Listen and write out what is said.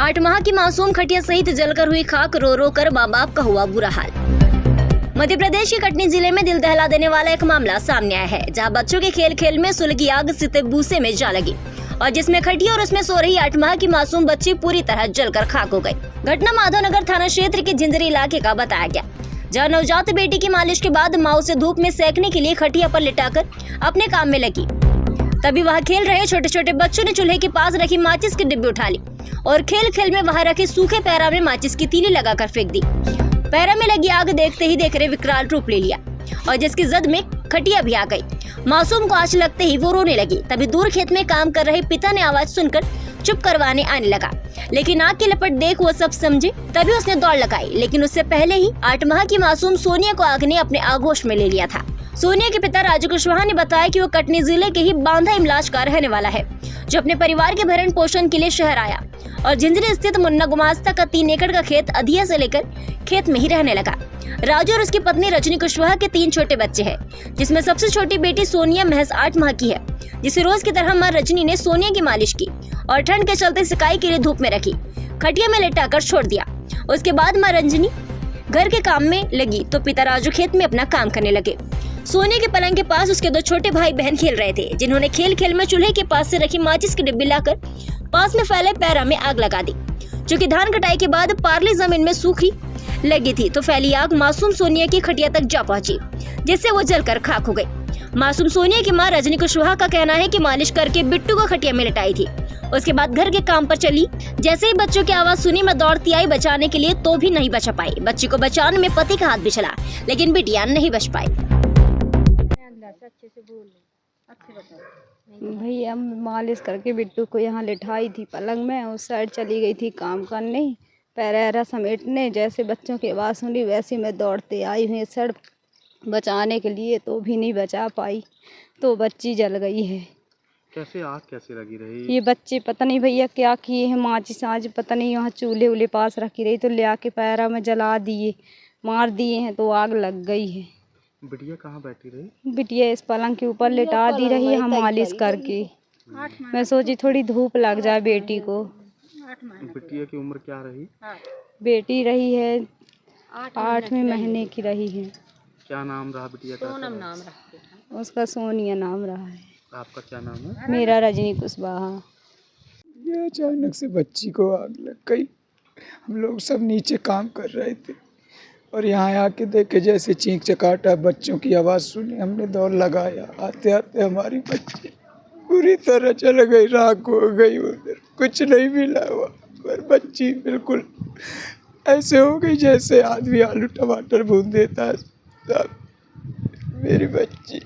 8 माह की मासूम खटिया सहित जलकर हुई खाक, रो रो कर मां बाप का हुआ बुरा हाल। मध्य प्रदेश के कटनी जिले में दिल दहला देने वाला एक मामला सामने आया है, जहां बच्चों के खेल खेल में सुलगी आग सीते बूसे में जा लगी और जिसमें खटिया और उसमें सो रही 8 माह की मासूम बच्ची पूरी तरह जलकर खाक हो गई। घटना माधवनगर थाना क्षेत्र के झिंझरी इलाके का बताया गया, जहां नवजात बेटी की मालिश के बाद मां उसे धूप में सेकने के लिए खटिया पर लिटाकर अपने काम में लगी। तभी वहां खेल रहे छोटे छोटे बच्चों ने चूल्हे के पास रखी माचिस की डिब्बी उठा ली और खेल खेल में वहां रखे सूखे पैरा में माचिस की तीली लगाकर फेंक दी। पैरा में लगी आग देखते ही देख रहे विकराल रूप ले लिया और जिसकी जद में खटिया भी आ गई। मासूम को आंच लगते ही वो रोने लगी। तभी दूर खेत में काम कर रहे पिता ने आवाज सुनकर चुप करवाने आने लगा, लेकिन आग की लपट देख वो सब समझे। तभी उसने दौड़ लगाई, लेकिन उससे पहले ही 8 माह की मासूम सोनिया को आग ने अपने आगोश में ले लिया था। सोनिया के पिता राजू कुशवाहा ने बताया कि वो कटनी जिले के ही बांधा इमलाज का रहने वाला है, जो अपने परिवार के भरण पोषण के लिए शहर आया और झिंझरी स्थित मुन्ना गुमास्ता का 3 एकड़ का खेत अधिया से लेकर खेत में ही रहने लगा। राजू और उसकी पत्नी रजनी कुशवाहा के 3 छोटे बच्चे हैं, जिसमें सबसे छोटी बेटी सोनिया महज 8 माह की है, जिसे रोज की तरह मां रजनी ने सोनिया की मालिश की और ठंड के चलते सिकाई के लिए धूप में रखी, खटिया में लेटाकर छोड़ दिया। उसके बाद मां रजनी घर के काम में लगी तो पिता राजू खेत में अपना काम करने लगे। सोनिया के पलंग के पास उसके 2 छोटे भाई बहन खेल रहे थे, जिन्होंने खेल खेल में चूल्हे के पास से रखी माचिस की डिब्बी लाकर पास में फैले पैरा में आग लगा दी। चूंकि धान कटाई के बाद पारली जमीन में सूखी लगी थी, तो फैली आग मासूम सोनिया की खटिया तक जा पहुंची, जिससे वो जलकर खाक हो गई। मासूम सोनिया की मां रजनी कुशवाहा का कहना है कि मालिश करके बिट्टू को खटिया में लिटाई थी। उसके बाद घर के काम पर चली। जैसे ही बच्चों की आवाज सुनी, मैं दौड़ती आई बचाने के लिए, तो भी नहीं बचा पाई। बच्ची को बचाने में पति का हाथ भी चला, लेकिन बिटिया नहीं बच पाई। भैया मालिश करके बिट्टू को यहाँ लिटाई थी पलंग में, उस साइड चली गई थी काम करने, पैरा समेटने। जैसे बच्चों की आवाज़ सुनी वैसे मैं दौड़ते आई हूँ इस साइड बचाने के लिए, तो भी नहीं बचा पाई, तो बच्ची जल गई है। कैसे आग कैसे लगी रही? ये बच्चे पता नहीं भैया क्या किए हैं, माचिस आज पता नहीं यहाँ चूल्हे उल्हे पास रखी रही तो ले आके पैरा में जला दिए, मार दिए हैं, तो आग लग गई है। बिटिया कहाँ बैठी रही? बिटिया इस पलंग के ऊपर लिटा दी रही है हम मालिश करके। मैं सोची थोड़ी धूप लग जाए बेटी को। बिटिया की उम्र क्या रही? बेटी रही है 8वें महीने की रही है। क्या नाम रहा बिटिया का? सोनम नाम रहा। उसका सोनिया नाम रहा है। आपका क्या नाम है? मेरा रजनी कुशवाहा। ये अचानक से बच्ची को आग लग गई। हम लोग सब नीचे काम कर रहे थे और यहाँ आके देखे जैसे चीख चकाटा, बच्चों की आवाज़ सुनी, हमने दौड़ लगाया। आते आते हमारी बच्ची पूरी तरह चल गई, राख हो गई, उधर कुछ नहीं मिला हुआ, पर बच्ची बिल्कुल ऐसे हो गई जैसे आदमी आलू टमाटर भून देता है। मेरी बच्ची